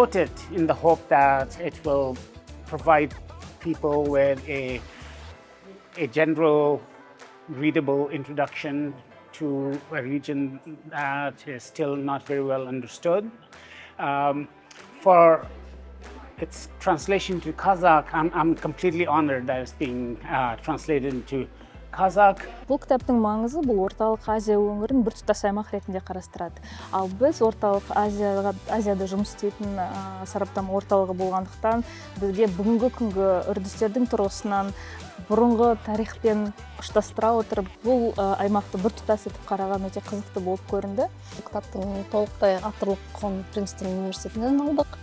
wrote it in the hope that it will provide people with a general readable introduction to a region that is still not very well understood. For its translation to Kazakh, I'm completely honored that it's being translated into Kazakh. Бұл кітаптың маңызы бұл орталық Азия өңірін біртұтас аймақ ретінде қарастырады. Ал біз орталық Азияда жұмыс істейтін сараптама орталығы болғандықтан, бізге бүгінгі күнгі үрдістердің тұрғысынан бұрынғы тарихпен ұштастыра отырып, бұл аймақты біртұтас етіп қараған өте қызықты болып көрінді. Кітаптың толықтай авторлық құқығын Принстон университетінен алдық.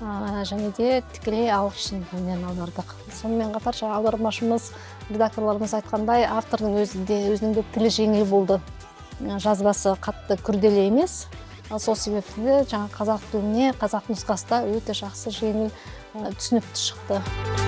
Және де тікелей ағылшын тілінен аудардық. Сонымен қатар аудармашымыз, редакторларымыз айтқандай, автордың өзінің де тілі жеңіл болды. Жазбасы қатты күрделі емес. Сол себепті қазақ тіліне, қазақ нұсқасы да өте жақсы жеңіл түсінікті шықты.